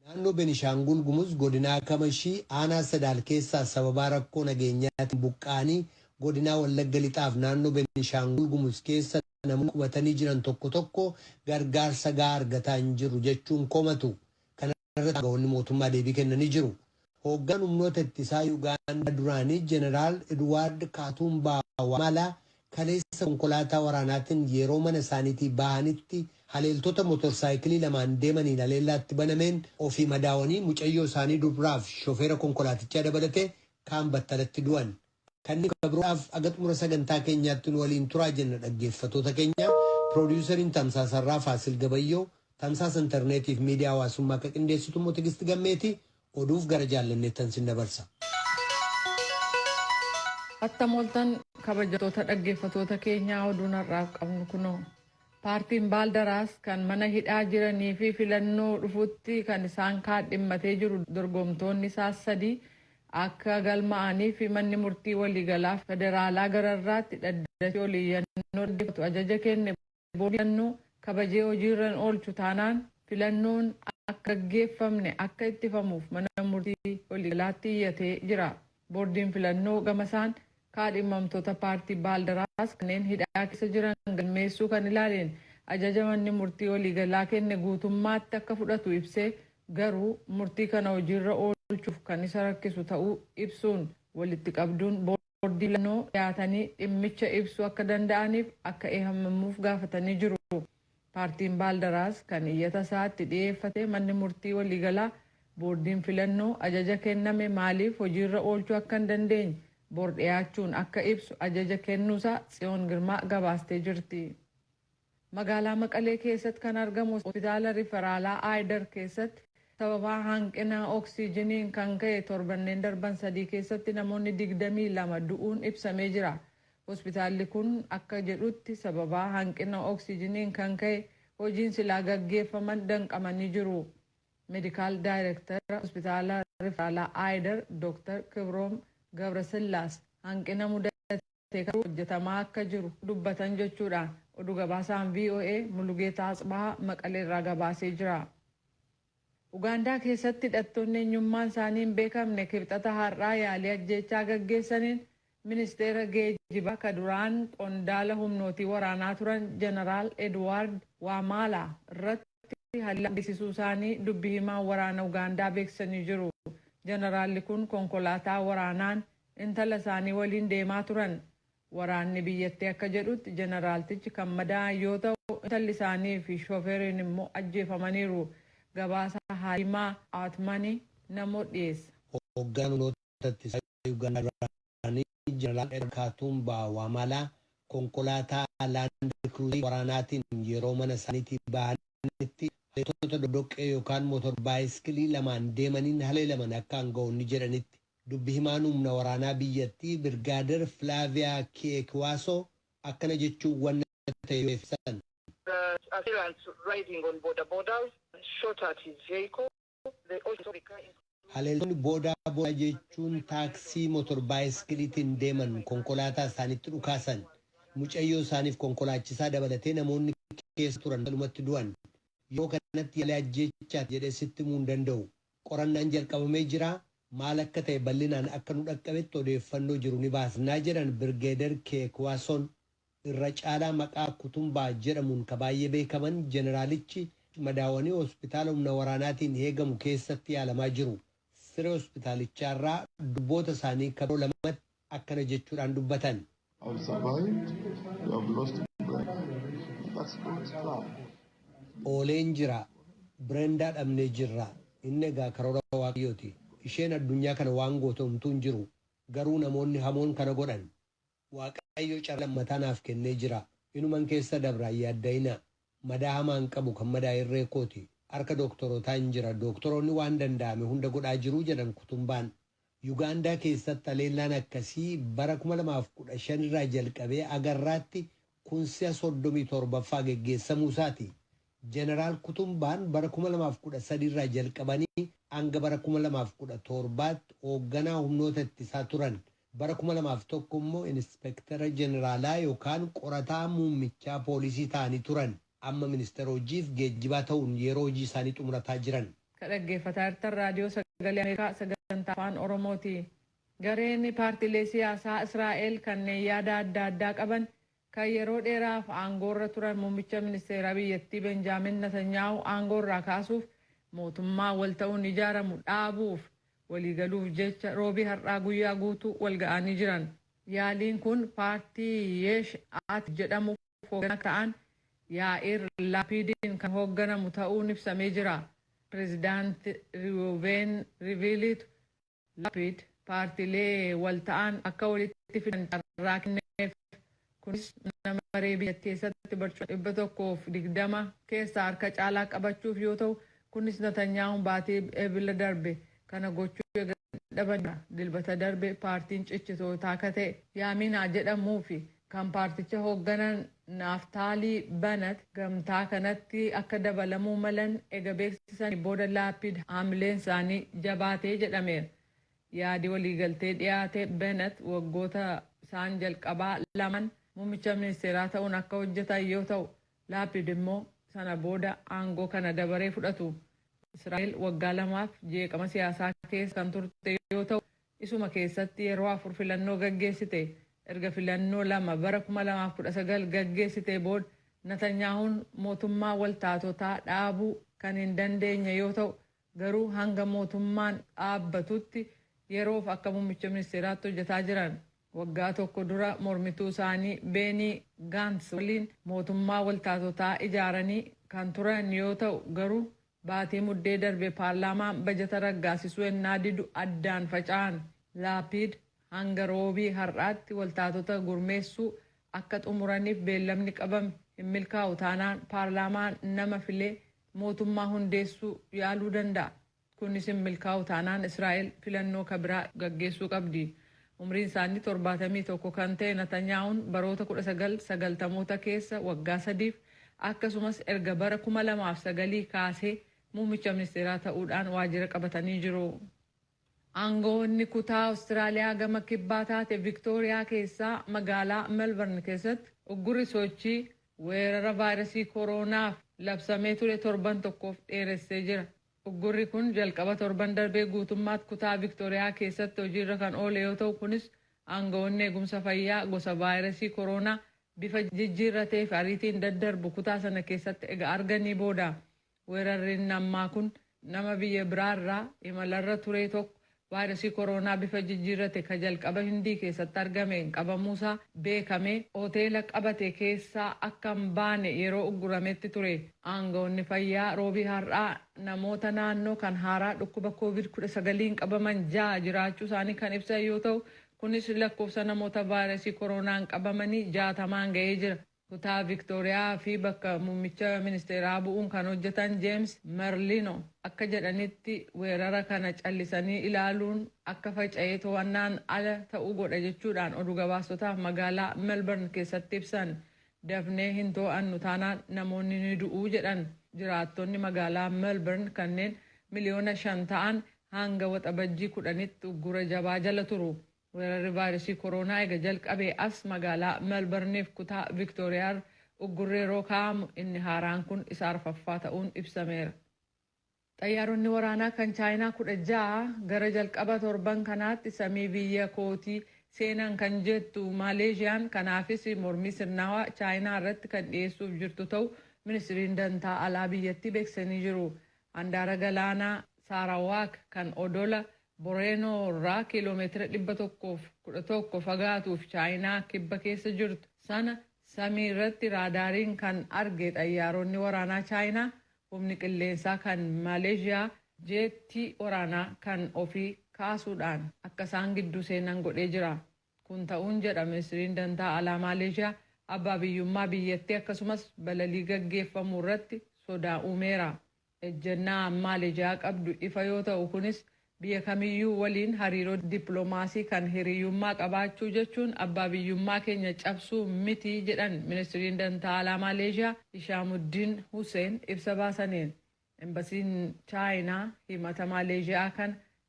Naannoo Beenishaangul Gumuz godinaa Kamashii aanaa Sadaal keessaa sababa rakkoo nageenyaatiin buqqaanii godinaa Wallagga Lixaaf naannoo Beenishaangul Gumuz keessa namoonni qubatanii jiran tokko tokko gargaarsa gahaa argataa hin jiru jechuun komatu. Kana irratti aangawoonni mootummaa deebii kennanii jiru. Hooggan humnoota ittisaa Yuugaandaa duraanii Jeneraal Edwaard Kaatumba Wamala kaleessa konkolaataa waraanaatiin yeroo mana isaaniitii bahanitti haleeltota motorsaayikilii lamaan deemaniin haleellaatti banameen ofii madaawanii mucayyoo isaanii dubraaf shofeera konkolaatichaa dabalatee kaan battalatti du'an. Kanneen biroodhaaf aga xumura sagantaa keenyaatti nu waliin turaa jenna dhaggeeffattoota keenya. Piroodyusariin Tamsaasarraa Faasil Gabayyoo, tamsaasa intarneetiif miidiyaa hawaasummaa akka qindeessitu immoo Tigisti Gammeeti. Oduuf gara jaallanneettan sin dabarsa. Attamoltan kabajatoota dhaggeeffattoota keenyaa oduun har'aaf qabnu kunoo. Paartiin Baaldaraas kan mana hidhaa jiranii fi filannoo dhufutti kan isaan kaadhimmatee jiru dorgomtoonni isaas 3 akka galmaa'anii fi manni murtii waliigalaa federaalaa gararraatti dhaddachi oliyyannoo dhaggeeffatu ajaja kenne boodiyannoo kabajee hojiirra oolchu taanaan filannoon akka gaggeeffamne akka ittifamuuf mana murtii waliigalaatti iyyatee jira. Boordiin filannoo gamasaan kaadhimamtoota paartii Baaldaraas kanneen hidhaa keessa jiran galmeessuu kan ilaaleen ajaja manni murtii waliigalaa kenne guutummaatti akka fudhatu ibsee garuu murtii kana hojiirra oolchuuf kan isa rakkisu ta'uu ibsuun walitti qabduun boordii filannoo dhiyaatanii dhimmicha ibsuu akka danda'aniif akka eeyyamamuuf gaafatanii jiru. Paartiin Baaldaraas kan iyyata isaatti dhiyeeffate manni murtii waliigalaa boordiin filannoo ajaja kenname maaliif hojiirra oolchuu akka hin dandeenye bor dhiyaachuun akka ibsu ajaja kennuusaa Tsiyoon Girmaa gabaastee jirti. Magaalaa Maqalee keessatti kan argamu hospitaala riferaalaa Aayidar keessatti sababa hanqina oksiijiniin kan ka'e torbanneen darban 3 keessatti namoonni 22 du'uun ibsamee jira. Hospitaalli kun akka jedhutti sababa hanqina oksiijiniin kan ka'e hojiin silaa gaggeeffaman danqamanii jiru. Medical Director hospitaala riferaalaa Aayidar Dr. Kibroom Gabrasillaas hanqina mudatee kan hojjetamaa akka jiru dubbatan jechuudhaan oduu gabaasaan VOA Mulugeetaa Asbahaa Maqaleerraa gabaasee jira. Ugaandaa keessatti hidhattoonni eenyummaan isaanii hin beekamne kibxata har'aa yaalii ajjeechaa gaggeessaniin ministeera geejjibaa ka duraan qondaala humnootii waraanaa turan Jeneraal Edwaard Wamala irratti haleellaa geessisuu isaanii dubbii himaan waraana Ugaandaa beeksisanii jiru. Jeneraalli kun konkolaataa waraanaan intala isaanii waliin deemaa turan. Waraanni biyyattii akka jedhutti jeneraaltichi kan madaa'an yoo ta'u intalli isaanii fi shofeeriin immoo ajjeefamaniiru. Gabaasa Haalimaa Aatmanii namoo dhiyeessa. Hooggantoota ittisaa Ugaandaa duraanii Jeneraal Kaatumba Wamala konkolaataa Laand Kruuzii waraanaatiin yeroo mana isaaniitii bahanitti haleellota doddoqqee yookaan mootor baayiskilii lamaan deemaniin haleelaman akka aangawoonni jedhanitti. Dubbi himaan humna waraanaa biyyattii Birgaader Filaaviyaa Keekwaasoo akkana jechuun wanna ta'e ibsan. Haleeltonni boodaa jechuun taaksii mootor baayiskiliitiin deeman konkolaataa isaaniitti dhukaasan. Mucayyoo isaaniif konkolaachisaa dabalatee namoonni keessa turan walumatti du'an. Yoo kanatti yaalii ajjeechaa jedhee sitti himuu hin danda'u. Qorannaan jalqabamee jira. Maal akka ta'e bal'inaan akka nu dhaqqabetti odeeffannoo jiru ni baasnaa jedhan Birgeeder Keekwaasoon. Irra caalaa maqaa Kutumbaa jedhamuun ka baay'ee beekaman jeneraalichi madaawanii hospitaala humna waraanaatiin eegamu keessatti yaalamaa jiru. Siree hospitaalichaarraa dubboota isaanii kabiroo lamatti akkana jechuudhaan dubbatan. Ooleen jira. Birendaa dhabnee jirra. Inni egaa karoora waaqayyooti. Isheen addunyaa kana waan goote homtuu hin jiru. Garuu namoonni hamoon kana godhan. Waaqayyo carraa lammataa naaf kennee jira. Inuman keessa dabraan yaadda'ina. Madaa hamaan qabu kan madaa irree kooti. Harka dooktorootaa hin jira. Dooktoroonni waan danda'ame hunda godhaa jiru jedhan Kutumbaan. Yugaandaa keessatti haleellaan akkasii bara 2015 irraa jalqabee agarraatti kunsi'a 37ffaa geggeessamuu isaati. Jeneraal Kutumbaan bara 2013 irraa jalqabanii hanga bara 2017tti hoogganaa humnoota ittisaa turan. Bara 2001 immoo inspektara jeneraalaa yookaan qorataa muummichaa poolisii ta'anii turan. amma ministeera hojiif geejjibaa ta'uun yeroo hojii isaanii xumurataa jiran. Dhaggeeffataa jirtan raadiyoo sagalee Ameerikaa sagantaa afaan Oromooti. Gareen paartiilee siyaasaa Israa'el kanneen yaada adda addaa qaban kan yeroo dheeraaf aangoorra turan muummicha ministeeraa biyyattii Benjaamin Netanyaahu aangoorraa kaasuuf mootummaa wal ta'uun ijaaramu dhaabuuf waliigaluuf jecha roobii har'aa guyyaa guutuu wal ga'anii jiran. Yaaliin kun paartii Yesh At jedhamuuf hoogganaa ta'an Yaa'ir Laapidiin kan hoogganamu ta'uun ibsamee jira. Pireezidaanti Riiwuven Riiviliitu Laapid paartiilee wal ta'an akka walitti fidan carraa kenneef. Kunis nama maree biyyattii keessatti barcuma 120 keessaa harka caalaa qabachuuf yoo ta'u, kunis Netanyaahuun baatee eebila darbe kana gochuu dhaban dilbata darbe paartiin cichitootaa akka ta'e Yaaminaa jedhamuu fi kan paarticha hoogganan Naaftaalii Banat gamtaa kanatti akka dabalamuu malan ega beeksisan booda Laapid haamileen isaanii jabaatee jedhameera. Yaadi waliigaltee dhiyaate Banat waggoota isaan jalqabaa laman muummicha ministeeraa ta'uun akka hojjetan yoo ta'u, Laapid immoo sana booda aangoo kana dabaree fudhatu. Israa'el waggaa lamaaf jeeqama siyaasaa keessa kan turte yoo ta'u, isuma keessatti yeroo 4 filannoo gaggeessite. Erga filannoo lama bara 2019 gaggeessite booda Netanyaahuun mootummaa waltaatotaa dhaabuu kan hin dandeenye yoo ta'u, garuu hanga mootummaan dhaabbatutti yeroof akka muummicha ministeeraatti hojjetaa jiran. Waggaa tokko dura mormituu isaanii Beenii Gaants waliin mootummaa waltaatotaa ijaaranii kan turan yoo ta'u, garuu baatii muddee darbe paarlaamaan bajata raggaasisuu ennaa didu addaan faca'an. Laapid hanga roobii har'aatti waltaatota gurmeessuu akka xumuraniif beellamni qabame hin milkaa'u taanaan paarlaamaan nama filee mootummaa hundeessuu yaaluu danda'a. Kunis hin milkaa'u taanaan Israa'el filannoo kabiraa gaggeessuu qabdi. Umriin isaanii 71 kan ta'e Netanyaahuun baroota 1990moota keessa waggaa 3f akkasumas erga bara 2009 kaasee muummicha ministeeraa ta'uudhaan waajjira qabatanii jiru. Aangoonni kutaa Awustiraaliyaa gama kibbaa taate Viktooriyaa keessaa magaalaa Melbourne keessatti uggurri sochii weerara vaayirasii kooronaaf labsamee ture torban tokkoof dheeressee jira. Uggurri kun jalqaba torban darbee guutummaatti kutaa Viktooriyaa keessatti hojiirra kan oole yoo ta'u, kunis aangoonni eegumsa fayyaa gosa vaayirasii kooroonaa bifa jijjiirratee fi ariitiin daddarbu kutaa sana keessatti ega arganii booda. Weerarri ammaa kun nama biyya biraarraa imalarra ture tokko vaayirasii kooroonaa bifa jijjiirrate ka jalqaba Hindii keessatti argameen qabamuusaa beekamee hoteela qabate keessaa akka hin baane yeroo uggurametti ture. Aangoonni fayyaa roobii har'aa namoota naannoo kan haaraa dhukkuba COVID-19 qabaman 6 jiraachuu isaanii kan ibsan yoo ta'u, kunis lakkoofsa namoota vaayirasii kooroonaan qabamanii 60 ga'ee jira. Kutaa Viktooriyaa fi bakka muummicha ministeeraa bu'uun kan hojjetan James Merlino akka jedhanitti weerara kana callisanii ilaaluun akka faca'ee to'annaan ala ta'uu godha jechuudhaan oduu gabaasotaaf magaalaa Melbourne keessatti ibsan. Dafnee hin to'annu taanaan namoonni ni du'uu jedhan. Jiraattonni magaalaa Melbourne kanneen miliyoona 5 ta'an hanga waxabajjii 10tti uggura jabaa jala turu. Weerarri vaayirasii kooroonaa eega jalqabee as magaalaa Melbourneef kutaa Viktooriyaa uggurri yeroo kaa'amu inni haaraan kun isa arfaffaa ta'uun ibsameera. Xayyaaronni waraanaa kan Chaayinaa 16 gara jalqaba torban kanaatti samii biyya kootii seenan kan jettu Maaleeshiyaan kanaafis mormii sirnaawaa Chaayinaa irratti kan dhiyeessuuf jirtu ta'u ministiriin dantaa alaa biyyattii beeksisanii jiru. Handaara galaanaa Saarawaak kan odola Boreenoo irraa kiiloomeetira 111 fagaatuuf Chaayinaa kibba keessa jirtu sana samii irratti raadaariin kan arge xayyaaronni waraanaa Chaayinaa humni qilleensaa kan Maaleeshiyaa jeettii waraanaa kan ofii kaasuudhaan akka isaan gidduu seenan godhee jira. Kun ta'uun jedha ministiriin dantaa alaa Maaleeshiyaa abbaa biyyummaa biyyattii akkasumas balalii gaggeeffamuu irratti sodaa uumeera. Ejjennaa Maaleeshiyaa qabdu ifa yoo ta'u, kunis biyya kamiyyuu waliin hariiroo dippiloomaasii kan hiriyyummaa qabaachuu jechuun abbaa biyyummaa keenya cabsuu miti jedhan ministiriin dantaa alaa Maaleeshiyaa Hishaamuddin Hussein ibsa baasaniin. Embasiin Chaayinaa himata Maaleeshiyaa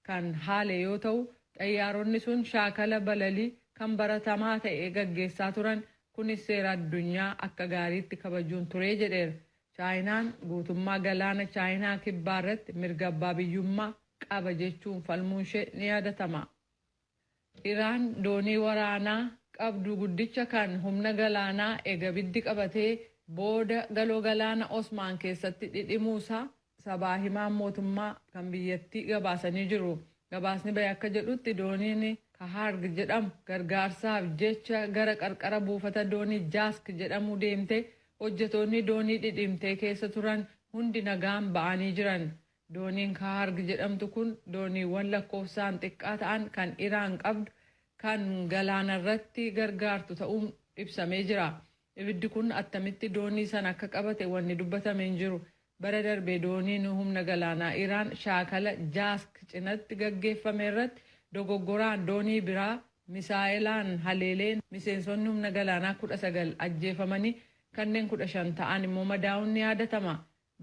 kan haale yoo ta'u, xayyaaronni sun shaakala balalii kan baratamaa ta'e gaggeessaa turan kunis seera addunyaa akka gaariitti kabajuun turee jedheera. Chaayinaan guutummaa galaana Chaayinaa kibbaa irratti mirga abbaa biyyummaa qaba jechuun falmuun ishee ni yaadatama. Iraan doonii waraanaa qabdu guddicha kan humna galaanaa eega biddi qabatee booda galoo galaana Osmaan keessatti dhidhimuusaa sabaa himaan mootummaa kan biyyattii gabaasanii jiru. Gabaasni bahe akka jedhutti dooniin Kaharg jedhamu gargaarsaaf jecha gara qarqara buufata doonii Jaask jedhamu deemte hojjetoonni doonii dhidhimtee keessa turan hundi nagaan ba'anii jiran. Dooniin Kaharg jedhamtu kun dooniiwwan lakkoofsaan xiqqaa ta'an kan Iraan qabdu kan galaana irratti gargaartu ta'uun ibsamee jira. Ibiddi kun attamitti doonii sana akka qabate wanni dubbatame hin jiru. Bara darbee dooniin humna galaanaa Iraan shaakala Jaask cinatti gaggeeffame irratti dogoggoraan doonii biraa misaa'ilaan haleeleen miseensonni humna galaanaa 19 ajjeefamanii kanneen 15 ta'an immoo madaa'uun ni yaadatama.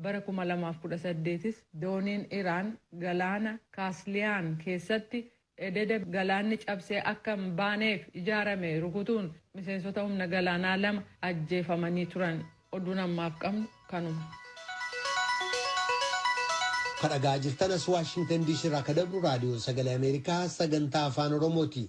Bara 2018 dooniin Iraan galaana Kaasliyaan keessatti ededa galaanni cabsee akka hin baaneef ijaarame rukutuun miseensota humna galaanaa 2 ajjeefamanii turan. Oduun ammaaf qabnu kanuma. Kadhagaa jirtan as Waashingtan DC irraa kan dabru raadiyoo sagalee Ameerikaa sagantaa afaan Oromooti.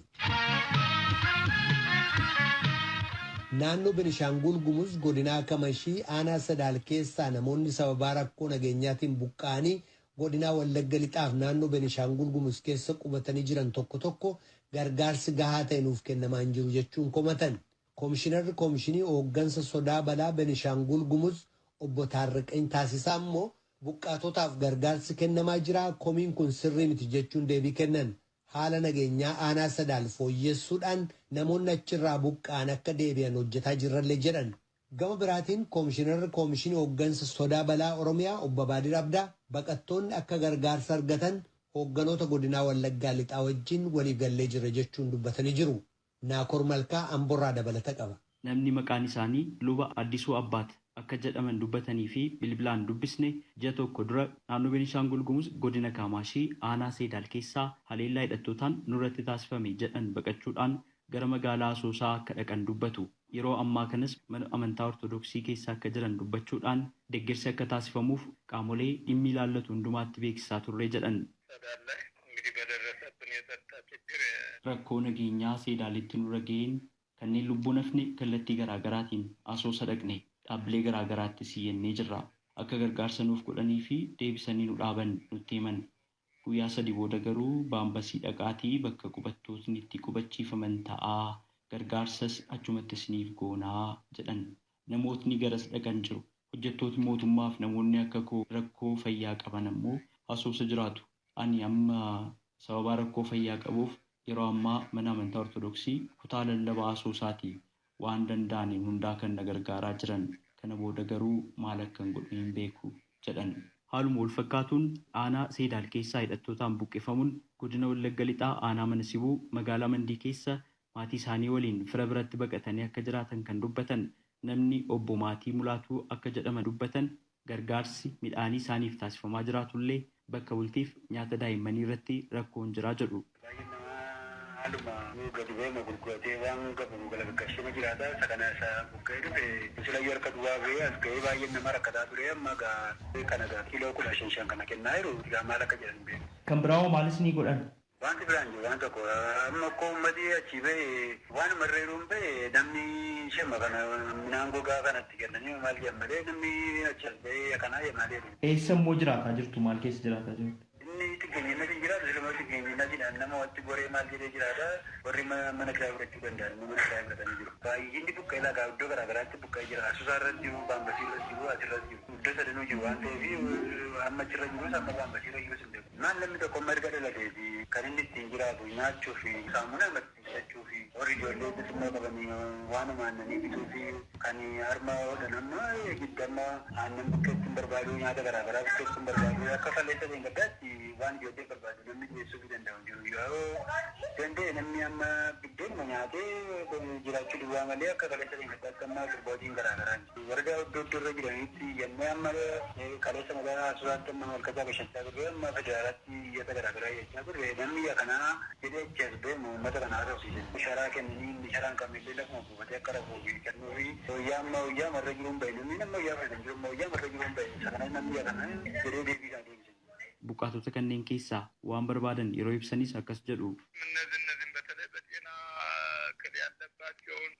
Naannoo Benishaangul Gumuz godinaa Kamashii aanaa Sadaal keessaa namoonni sababaa rakkoo nageenyaatiin buqqa'anii godinaa Wallagga Lixaaf naannoo Benishaangul Gumuz keessa qubatanii jiran tokko tokko gargaarsi gahaa ta'e nuuf kennamaa hin jiru jechuun komatan. Koomishinarri Koomishinii Hooggansa Sodaa Balaa Benishaangul Gumuz obbo Taarriqeen Taasisaa immoo buqqaatotaaf gargaarsi kennamaa jira komiin kun sirrii miti jechuun deebii kennan. Haala nageenyaa aanaa Sadaal fooyyessuudhaan namoonni achirraa buqqa'an akka deebi'an hojjetaa jirrallee jedhan. Gama biraatiin koomishinarri koomishinii hooggansa sodaa balaa Oromiyaa obbo Baadir Abdaa baqattoonni akka gargaarsa argatan hoogganoota godinaa Wallaggaa Lixaa wajjin waliif gallee jira jechuun dubbatanii jiru. Naakor Malkaa Amborraa dabalata qaba. Namni maqaan isaanii luba Addisuu Abbaat akka jedhaman dubbatanii fi bilbilaan dubbisne ji'a tokko dura naannoo Benishaangul Gumuz godina Kaamaashii aanaa Seedaal keessaa haleellaa hidhattootaan nurratti taasifame jedhan baqachuudhaan gara magaalaa Asoosaa akka dhaqan dubbatu. Yeroo ammaa kanas mana amantaa Ortodoksii keessa akka jiran dubbachuudhaan deeggarsi akka taasifamuuf qaamolee dhimmi ilaallatu hundumaatti beeksisaa turre jedhan. Rakkoo nageenyaa Seedaalitti nurra ga'een kanneen lubbuun hafne kallattii garaagaraatiin Asoosa dhaqne. Dhaabbilee garaagaraatti siyyannee jirra. Akka gargaarsa nuuf godhanii fi deebisanii nu dhaaban nutti himan. Guyyaa 3 booda garuu baambasii dhaqaatii bakka qubattootni itti qubachiifaman ta'aa gargaarsas achumatti isiniif goonaa jedhan. Namootni garas dhaqan jiru. Hojjettooti mootummaaf namoonni akka koo rakkoo fayyaa qaban ammoo Asoosa jiraatu. Ani amma sababa rakkoo fayyaa qabuuf yeroo ammaa mana amantaa Ortodoksii kutaa lallabaa Asoosaati. Waan danda'aniin hundaa kan na gargaaraa jiran kana booda garuu maal akkan godhu hin beeku jedhan. Haaluma wal fakkaatuun aanaa Seedaal keessaa hidhattootaan buqqifamuun godina Wallagga Lixaa aanaa Mana Sibuu magaalaa Mandii keessa maatii isaanii waliin fira biratti baqatanii akka jiraatan kan dubbatan namni obbo Maatii Mulaatuu akka jedhaman dubbatan gargaarsi midhaanii isaaniif taasifamaa jiraatullee bakka bultiif nyaata daa'immanii irratti rakkoon jiraa jedhu. Aluma gadi ba'ee gurguratee waan qabu galagashee jiraata isa kana isa buqqee dhufe sila yoo harka duwwaa ba'ee as ga'ee baay'ee nama rakkataa ture amma kana kiiloo 15 kana kennaa jiru maal akka jedhan beeku. Kan biraa maalis ni godhan. Wanti biraan jiru waan tokko amma akkoo uummatii achi ba'e waan marreeruun ba'e namni shemma kana midhaan gogaa kanatti kennanii maal jedhan malee namni achi as ba'ee akkanaa jedhan malee. Eessa immoo jiraataa jirtu maal keessa jiraataa jirtu? Tingeenyatti jiraatu silma tingeenyatti nama watti goree maal jedhee jiraata warri mana kiraa fudhachuu danda'an mana kiraa fudhatanii jiru. Baay'inni buqqee lagaa iddoo garaagaraatti buqqee jira. Asuusaa irratti jiru, baambasii irratti jiru, asirratti jiru. Iddoo sadanuu jiru waan ta'eef amma achirra jirus amma baambasii irra jirus hin beeku. Maal namni tokko marga dhalateefi kan inni ittiin jiraatu nyaachuu fi saamuna irratti bitachuu fi warri ijoollee bisimmoo qabanii waanuma aannanii bituu fi kan harma oodhan amma giddamma aannan bukkeetti hin barbaadu nyaata garaagaraa bukkeetti hin barbaadu akka falleessa ta'e gaddaatti waan ijoollee barbaadu namni dhiyeessuu danda'u jiru yoo danda'e namni amma biddeenuma nyaatee jiraachuu duwwaa malee akka falleessa ta'e gaddaatti amma durbootiin garaagaraa warra iddoo irra jiranitti yemmuu amma kaleessa magaalaa Asuusaatti amma malkataa bashachaa turre amma federaalaatti iyyata garaagaraa jechaa turre namni kanaa jedhee achi as ba'e uummata kanaa ta'usiise sharaa kennanii sharaan kamillee lafuma buufatee akka rakkoo kennuu fi wayyaa marra jiruun bahe namni nama wayyaa fayyadamu jiru wayyaa marra jiruun bahe sana namni kana jedhee deebiidhaan deebisan. Buqqaatota kanneen keessaa waan barbaadan yeroo ibsanis akkas jedhu.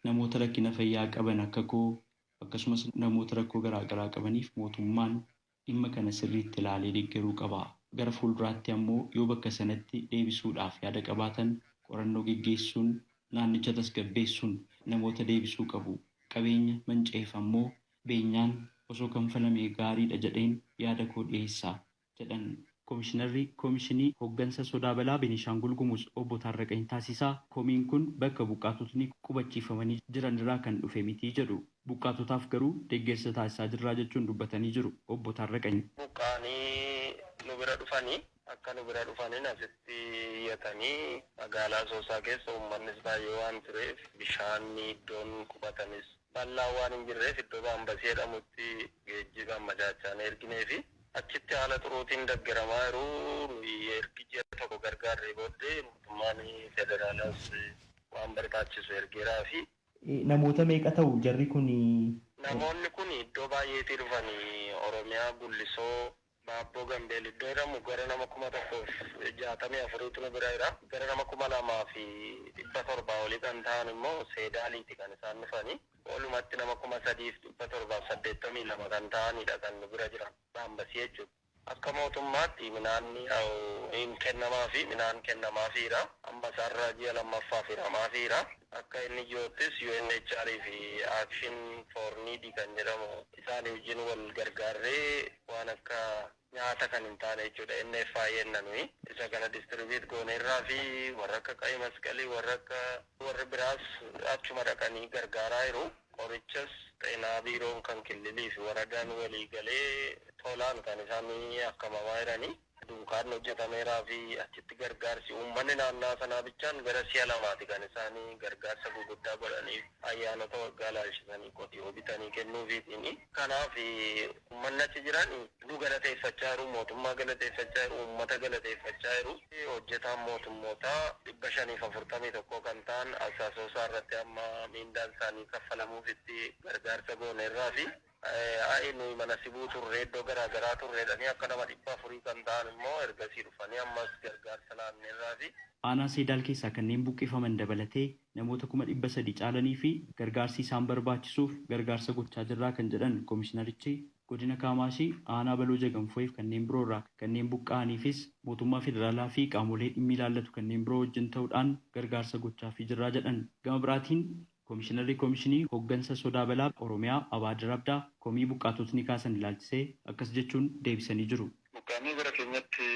Namoota rakkina fayyaa qaban akka koo akkasumas namoota rakkoo garaagaraa qabaniif mootummaan dhimma kana sirriitti ilaalee deeggaruu qaba. Gara fuulduraatti ammoo yoo bakka sanatti deebisuudhaaf yaada qabaatan qorannoo geggeessuun naannicha tasgabbeessuun namoota deebisuu qabu. Qabeenya manca'eef ammoo beenyaan osoo kanfalamee gaariidha jedheen yaada koo dhiyeessaa jedhan. Komishinarri Komishinii Hooggansa Sodaa Balaa Beenishaangul Gumuz obbo Taarraqany Taasisaa komiin kun bakka buqqaatotni qubachiifamanii jiran irraa kan dhufe miti jedhu. Buqqaatotaaf garuu deeggarsa taasisaa jirraa jechuun dubbatanii jiru obbo Taarraqany. Buqqaanii nu bira dhufanii akka nu bira dhufaniin asitti iyyatanii magaalaa Asoosaa keessa uummannis baay'ee waan tureef bishaan iddoon qubatanis bal'aa waan hin jirreef iddoo Baambasii jedhamutti geejjiba majaachaan erginee fi achitti haala xuruutiin deeggaramaa jiru. Ergi ji'a tokko gargaarree booddee mootummaan federaalaas waan barbaachisu ergeeraa fi Namoota meeqa ta'u jarri kun? Namoonni kun iddoo baay'eetii dhufanii Oromiyaa Gullisoo Baabboo Gambeel iddoo jedhamu gara nama 1,064 nu bira jira. Gara nama 2,700 olii kan ta'an immoo Seedaaliiti kan isaan dhufanii. Walumatti nama 3,782 kan ta'anidha kan nu bira jiran Baambasii jechuudha. Akka mootummaatti midhaan kennamaafiidha. Amma isaarraa ji'a lammaffaa firamaafiidha. Akka inni jiruuttis UNHCR fi Action for Need kan jedhamu isaan wajjin wal gargaarree waan akka nyaata kan hin taane jechuudha. NFI jennanui isa kana distribuut gooneerraa fi warra akka Qayi Masqalii warri biraas achuma dhaqanii gargaaraa jiru. Qorichas xeenaa biiroon kan Killilii fi waradaan walii galee tolaan kan isaanii akkamamaa jiranii. Dunkaan hojjetameeraa fi achitti gargaarsi uummanni naannaa sanaa bichaan gara 2 kan isaanii gargaarsa gurguddaa godhaniif ayyaanota waggaa laalchisanii qotiyoo bitanii kennuufiitiin. Kanaaf uummanni achi jiran nu galateeffachaa jiru, mootummaa galateeffachaa jiru, uummata galateeffachaa jiru. Hojjetaan mootummootaa 541 kan ta'an Asoosaa irratti amma miindaan isaanii kaffalamuufitti gargaarsa gooneerraa fi nuyi mana sibuu turree iddoo garaagaraa turreedhanii akka nama 400 kan ta'an immoo ergasii dhufanii ammas gargaarsa laanneerraa fi. Aanaa Seedaal keessaa kanneen buqqifaman dabalatee namoota 300 caalanii fi gargaarsi isaan barbaachisuuf gargaarsa gochaa jirraa kan jedhan Komishinarichi godina Kaamaashii aanaa Baloo Jagamfoof kanneen biroo irraa kanneen buqqa'aniifis mootummaa federaalaa fi qaamolee dhimmi ilaallatu kanneen biroo wajjin ta'uudhaan gargaarsa gochaafii jirraa jedhan. Gama biraatiin Komishinarri Komishinii Hooggansa Sodaa Balaa Oromiyaa Abaadir Abdaa komii buqqaatotni kaasan ilaalchisee akkas jechuun deebisanii jiru. Buqqaanii gara keenyatti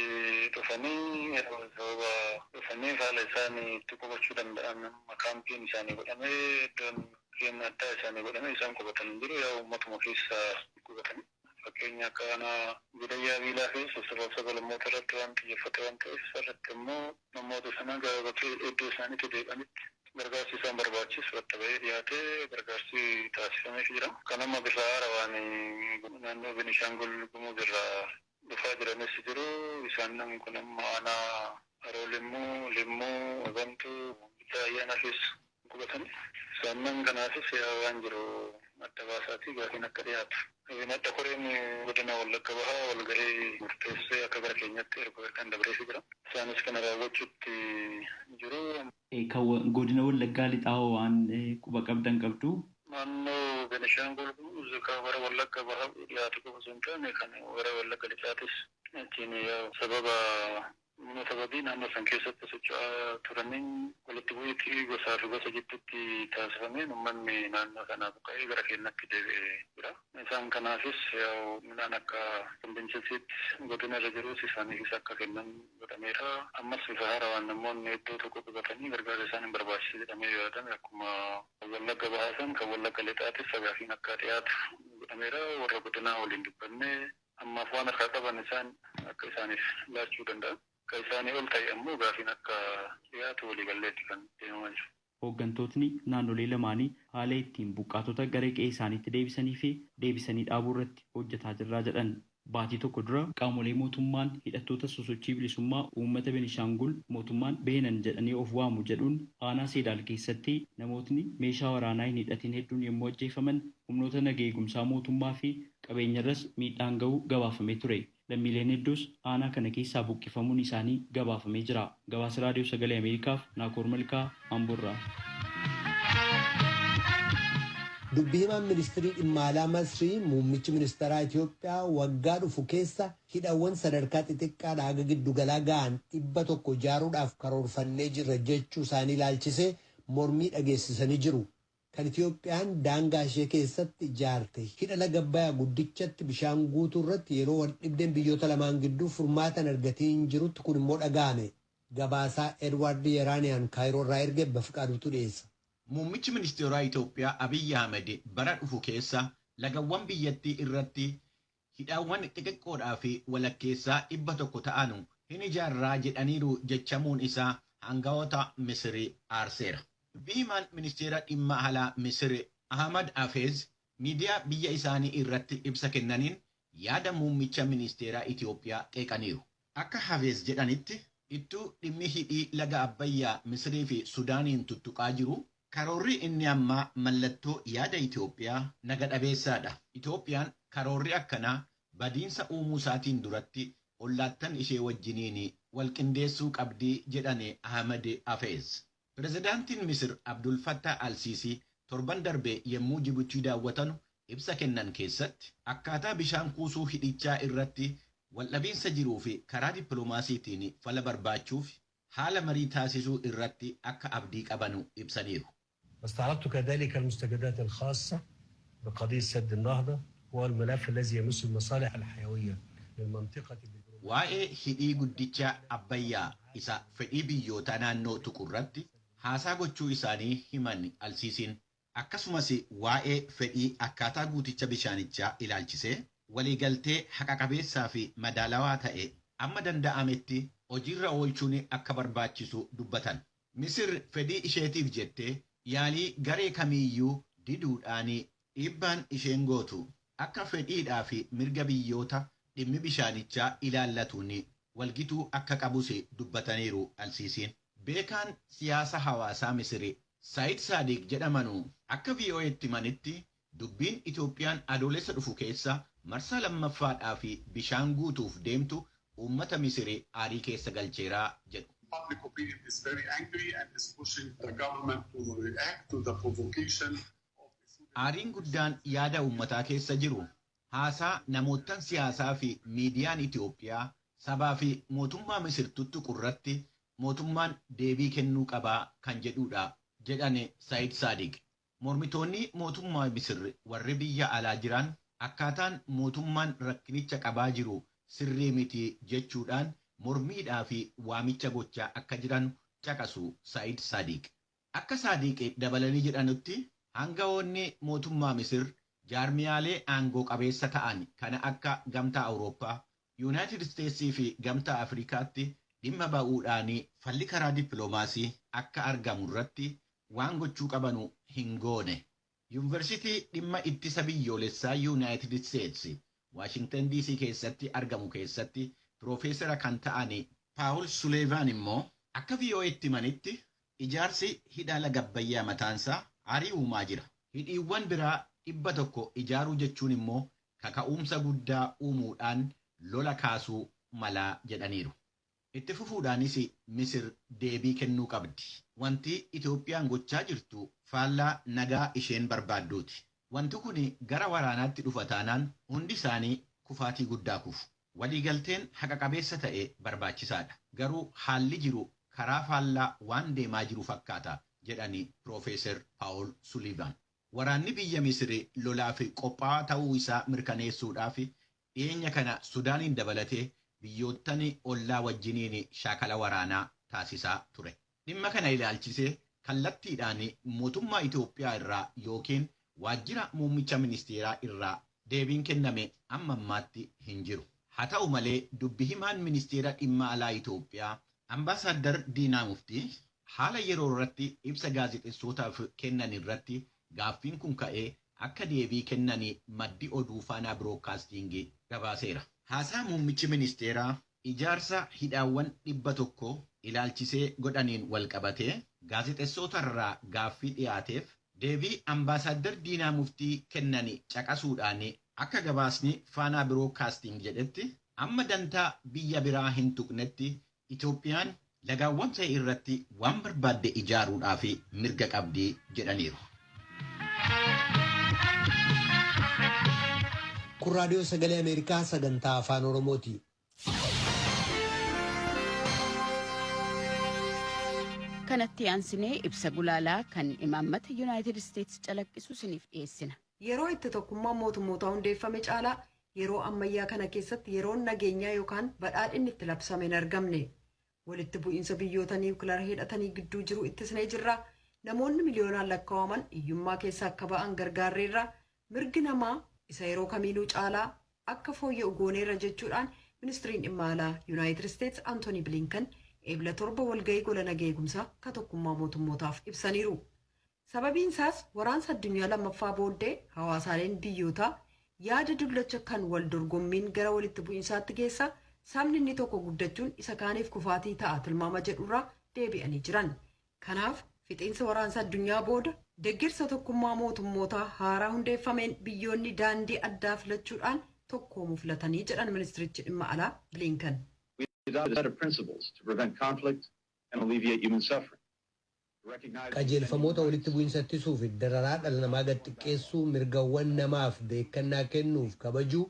dhufanii sababa dhufanii haala isaanii itti qubachuu danda'an kaampiin isaanii godhamee iddoon keenya addaa isaanii godhamee isaan qubatan jiru. Yaa uummatuma keessa qubatan. Fakkeenya akka aanaa Gudayyaa Biilaa keessa sababa lammoota irratti waan xiyyeeffate waan ta'eef irratti immoo namoota sana gabaabatti iddoo isaaniitti deebi'anitti gargaarsi isaan barbaachisu bakka ba'ee dhiyaatee gargaarsi taasifamee jira. Kan amma bifa haarawaan naannoo Beenishaangul Gumuz irraa dhufaa jiranis jiru. Isaan kun amma aanaa Haroo Limmuu, Bantuu, Bitaa Ayyaana keessa qubatanii. Isaan kanaafis waan jiru adda baasaatii gaafiin akka dhiyaatu. Madda Koreen godina Wallagga Bahaa walgahii murteessee akka gara keenyatti erga kan dabareessi jira. Isaanis kana raawwachuutti jiru. Godina Wallaggaa lixaa waan quba qabdan qabdu. Naannoo Beenishaangul Gumuz kan warra Wallagga Bahaa dhiyaatu qofa osoo hin taane kan warra Wallagga lixaatis ittiin sababa sababii naannoo san keessatti socho'aa turaniin walitti bu'iitii gosaa fi gosa gidduutti taasifameen uummanni naannoo sanaa buqqa'ee gara keenyatti deebi'ee jira. Isaan kanaafis midhaan akka konvenshisiitti godina irra jirus isaaniifis akka kennan godhameera. Ammas bifa haarawaan namoonni iddoo tokko qubatanii gargaarsa isaan hin barbaachise jedhamee yaadame akkuma Wallagga Bahaa san kan Wallagga lixaatis sagaafiin akka dhiyaatu godhameera. Warra godinaa waliin dubbannee ammaaf waan harkaa qaban isaan akka isaaniif laachuu danda'an. Kan isaanii ol ta'e ammoo gaafiin akka dhiyaatu waliigalleetti kan deemamaa jiru. Hooggantootni naannolee lamaanii haala ittiin buqqaatota gara qe'ee isaaniitti deebisanii fi deebisanii dhaabuu irratti hojjetaa jirraa jedhan. Baatii tokko dura qaamolee mootummaan hidhattoota sosochii bilisummaa uummata Beenishaangul mootummaan beenan jedhanii of waamu jedhuun aanaa Seedaal keessatti namootni meeshaa waraanaa hin hidhatin hedduun yommuu ajjeefaman humnoota nageenya eegumsaa mootummaa fi qabeenyarras miidhaan ga'uu gabaafamee ture. Lammiileen hedduus aanaa kana keessaa buqqifamuun isaanii gabaafamee jira. Gabaasa Raadiyoo Sagalee Ameerikaaf Naakoor Malkaa Amboorraa. Dubbii himaan ministirii dhimma alaa Masrii muummichi ministeeraa Itoophiyaa waggaa dhufu keessa hidhawwan sadarkaa xixiqqaadhaa haga giddugalaa ga'an 100 ijaaruudhaaf karoorfannee jirra jechuu isaanii ilaalchisee mormii dhageessisanii jiru. Kan Itoophiyaan daangaa ishee keessatti ijaarte hidha laga Abbayyaa guddichatti bishaan guutuu irratti yeroo wal dhibdeen biyyoota lamaan gidduu furmaatan argatee hin jirutti kun immoo dhaga'ame. Gabaasaa Edward Yeraaniyaan Kaayiroo irraa erge Bafiqaaduutu dhiyeessa. Muummichi ministeeraa Itoophiyaa Abiyyi Ahmed bara dhufu keessa lagawwan biyyattii irratti hidhaawwan xixiqqoodhaa fi walakkeessaa 100 ta'anu hin ijaarraa jedhaniiru jechamuun isaa hangawoota Misrii aarseera. Dubbii himaan ministeera dhimma alaa Misrii Ahmad Hafeez miidiyaa biyya isaanii irratti ibsa kennaniin yaada muummicha ministeeraa Itoophiyaa qeeqaniiru. Akka Hafeez jedhanitti ittuu dhimmi hidhii laga Abbayyaa Misrii fi Sudaaniin tuttuqaa jiru. Karoorri inni ammaa mallattoo yaada Itoophiyaa naga dhabeessaadha. Itoophiyaan karoorri akkanaa badiinsa uumuu isaatiin duratti ollaattan ishee wajjiniin walqindeessuu qabdii jedhane Ahmad Hafeez. Pirezidaantiin Misir Abdul Fattah al-Siisii torban darbe yommuu Jibuutii daawwatanu ibsa kennan keessatti akkaataa bishaan kuusuu hidhichaa irratti waldhabiinsa jiruu fi karaa dippiloomaasiitiin fala barbaachuuf haala marii taasisuu irratti akka abdii qabanu ibsaniiru. استعرضت كذلك المستجدات الخاصة بقضية سد النهضة هو الملف الذي يمس المصالح الحيوية للمنطقة. waa'ee hidhii guddicha Abbayyaa isa fedhii biyyoota naannoo tuqurratti haasaa gochuu isaanii himan Al-Siisiin akkasumas waa'ee fedhii akkaataa guuticha bishaanichaa ilaalchisee waliigaltee haqa qabeessaa fi madaalawaa ta'e amma danda'ametti hojiirra oolchuun akka barbaachisu dubbatan. Misir fedhii isheetiif jettee yaalii garee kamiiyyuu diduudhaan dhiibbaan isheen gootu akka fedhiidhaa fi mirga biyyoota dhimmi bishaanichaa ilaallatuun walgituu akka qabus dubbataniiru Al-Siisiin. Beekaan siyaasa hawaasaa Misiri Saayid Saadiq jedhamanu akka VOA'tti manitti dubbiin Itoophiyaan adoolessa dhufu keessa marsaa lammaffaadhaa fi bishaan guutuuf deemtu uummata Misiri aarii keessa galcheeraa jedhu. Public opinion is very angry and is pushing the government to react to the provocation. Aariin guddaan yaada uummataa keessa jiru haasaa namoottan siyaasaa fi miidiyaan Itoophiyaa sabaa fi mootummaa Misir tuttuqurratti mootummaan deebii kennuu qabaa kan jedhudha jedhane Saayid Saadiq. Mormitoonni mootummaa Misir warri biyya alaa jiran akkaataan mootummaan rakkinicha qabaa jiru sirrii miti jechuudhaan mormiidhaa fi waamicha gochaa akka jiran caqasu Saayid Saadiq. Akka Saadiq dabalanii jedhanutti hangawoonni mootummaa Misir jaarmiyaalee aangoo qabeessa ta'an kana akka gamtaa Awurooppaa, Yuunaayitid Isteetsii fi gamtaa Afrikaatti dhimma ba'uudhaan falli karaa dippiloomaasii akka argamu irratti waan gochuu qabanu hin goone. Yuunivarsiitii dhimma ittisa biyyoolessaa Yuunaayitid Isteetsi Waashingtan DC keessatti argamu keessatti Piroofeesara kan ta'an Paawul Suleevaan immoo akka VOA'tti manitti ijaarsi hidha laga Abbayyaa mataansaa aarii uumaa jira. Hidhiiwwan biraa 100 ijaaruu jechuun immoo kaka'umsa guddaa uumuudhaan lola kaasuu malaa jedhaniiru. Itti fufuudhaanis Misir deebii kennuu qabdi. Wanti Itoophiyaan gochaa jirtu faallaa nagaa isheen barbaadduuti. Wanti kun gara waraanaatti dhufa taanaan hundi isaanii kufaatii guddaa kufu. Waliigalteen haqa qabeessa ta'e barbaachisaadha. Garuu haalli jiru karaa faallaa waan deemaa jiru fakkaata jedhani Piroofeesar Paawul Suliivaan. Waraanni biyya Misiri lolaaf qophaa'aa ta'uu isaa mirkaneessuudhaaf dhiyeenya kana Sudaaniin dabalatee biyyoottan ollaa wajjiniin shaakala waraanaa taasisaa ture. Dhimma kana ilaalchisee kallattiidhaan mootummaa Itoophiyaa irraa yookiin waajjira muummicha ministeeraa irraa deebiin kenname amma ammaatti hin jiru. Haa ta'u malee dubbi himaan ministeera dhimma alaa Itoophiyaa Ambaasaadar Diinaa Muftii haala yeroo irratti ibsa gaazexeessootaaf kennan irratti gaaffiin kun ka'ee akka deebii kennanii maddi oduu faanaa biroodkaastingii gabaaseera. Haasaa muummichi ministeeraa ijaarsa hidhaawwan 100 ilaalchisee godhaniin wal qabatee gaazexeessootarraa gaaffii dhiyaateef deebii ambaasaadder Diinaa Muftii kennanii caqasuudhaan akka gabaasni faanaa biroodkaasting jedhetti amma dantaa biyya biraa hin tuqnetti Itoophiyaan lagaawwan ta'e irratti waan barbaadde ijaaruudhaaf mirga qabdi jedhaniiru. Kun raadiyoo sagalee Ameerikaa sagantaa afaan Oromooti. Kanatti aansinee ibsa gulaalaa kan imaammata Yuunaayitid Isteetsi calaqqisu isiniif dhiyeessina. Yeroo itti tokkummaa mootummootaa hundeeffame caalaa yeroo ammayyaa kana keessatti yeroon nageenyaa yookaan badhaadhinni itti labsame hin argamne. Walitti bu'iinsa biyyoota niwukilaar hidhatanii gidduu jiru ittisnee jirra. Namoonni miliyoonaan lakkaa'aman hiyyummaa keessaa akka ba'an gargaarreerra. Mirgi namaa isa yeroo kamiinuu caalaa akka fooyya'u gooneerra jechuudhaan ministiriin dhimma alaa Yuunaayitid Isteetsi Antoonii Bilinkan eebla 7 walgahii gola nagaa eegumsaa ka tokkummaa mootummootaaf ibsaniiru. Sababiin isaas waraansa addunyaa lammaffaa booddee hawaasaaleen biyyootaa yaada dullacha kan wal dorgommiin gara walitti bu'iinsaatti geessa sabni inni tokko guddachuun isa kaaniif kufaatii ta'a tilmaama jedhurraa deebi'anii jiran. Kanaaf fixiinsa waraansa addunyaa booda deeggarsa tokkummaa mootummootaa haaraa hundeeffameen biyyoonni daandii addaa filachuudhaan tokkoomuu filatanii jedhan ministirichi dhimma alaa Bilinkan. Qajeelfamoota walitti bu'iinsa ittisuu fi dararaa dhala namaa gad xiqqeessuu, mirgawwan namaaf beekannaa kennuuf kabajuu,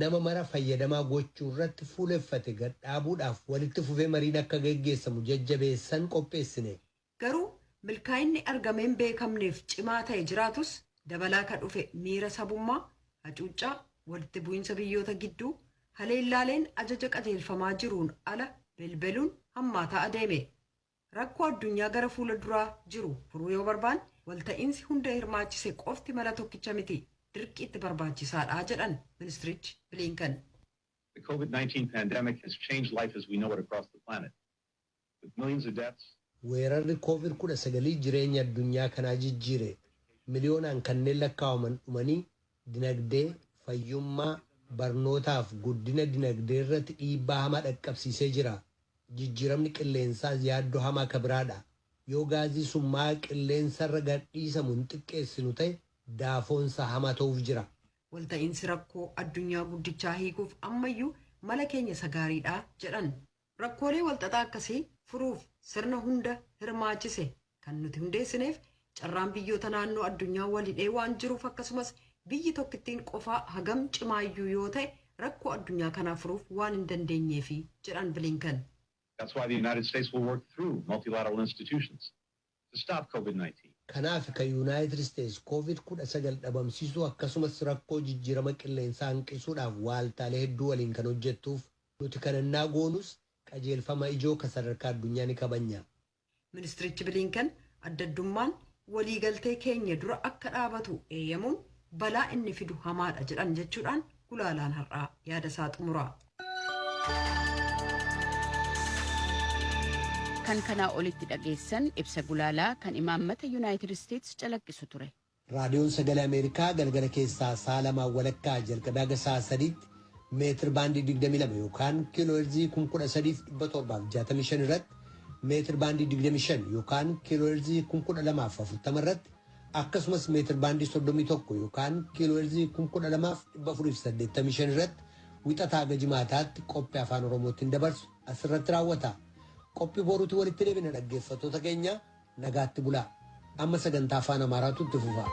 nama mara fayyadamaa gochuu irratti fuuleffate gad dhaabuudhaaf walitti fufee mariin akka geggeessamu jajjabeessan qopheessine. Garuu milkaa'inni argameen beekamneef cimaa ta'e jiraatus dabalaa ka dhufe miira sabummaa, hacuuccaa, walitti bu'iinsa biyyoota gidduu, haleellaaleen ajaja qajeelfamaa jiruun ala belbeluun hammaataa adeeme. Rakkoo addunyaa gara fuula duraa jiru furuu yoo barbaanne walta'iinsi hunda hirmaachise qofti mala tokkicha miti dirqiitti barbaachisaadha jedhan ministirichi Bilinkan. The COVID-19 pandemic has changed life as we know it across the planet. With millions of deaths, weerarri COVID-19 jireenya addunyaa kanaa jijjiire. Miliyoonaan kanneen lakkaa'aman dhumanii dinagdee, fayyummaa, barnootaaf guddina dinagdee irratti dhiibbaa hamaa dhaqqabsiisee jira. Jijjiiramni qilleensaa yaaddoo hamaa akka biraadha. Yoo gaazii summaa qilleensarra gadhiisamu hin xiqqeessinu ta'e daafoonsa hamaa ta'uuf jira. Walta'iinsi rakkoo addunyaa guddichaa hiikuuf ammayyuu mala keenya sagaariidha jedhan. Rakkoolee walxaxaa akkasii furuuf sirna hunda hirmaachise kan nuti hundeessineef carraan biyyoota naannoo addunyaa walhidhee waan jiruuf akkasumas biyyi tokkittiin qofaa hagam cimaayyuu yoo ta'e rakkoo addunyaa kanaa furuuf waan hin dandeenyeefi jedhan Bilinkan. that's why the United States will work through multilateral institutions to stop COVID-19. Kanaaf kan United States COVID-19 dhabamsiisuu akkasumas rakkoo jijjiirama qilleensaa hanqisuudhaaf waaltaalee hedduu waliin kan hojjettuuf nuti kanannaa goonus qajeelfama ijoo ka sadarkaa addunyaa ni kabanya. Ministirichi Bilinkan addaddummaan waliigaltee keenya dura akka dhaabatu eeyyamuun balaa inni fidu hamaadha jedhan jechuudhaan gulaalaan har'aa yaada isaa xumura. Kan kanaa olitti dhageessan ibsa gulaalaa kan imaammata Yuunaayitid Isteetsi calaqqisu ture. Raadiyoon Sagalee Ameerikaa galgala keessaa sa'a 2 walakkaa jalqabee haga sa'a 3tti meetir baandii 22 yookaan kiiloo heerzii 13,765 irratti meetir baandii 25 yookaan kiiloo heerzii 12,040 irratti akkasumas meetir baandii 31 yookaan kiiloo heerzii 12,485 irratti wixataa haga jimaataatti qophii afaan Oromootiin dabarsu asirratti raawwata. Qophii boruutti walitti deebina dhaggeeffattoota keenya nagaatti bulaa. Amma sagantaa afaan Amaaraatu itti fufa.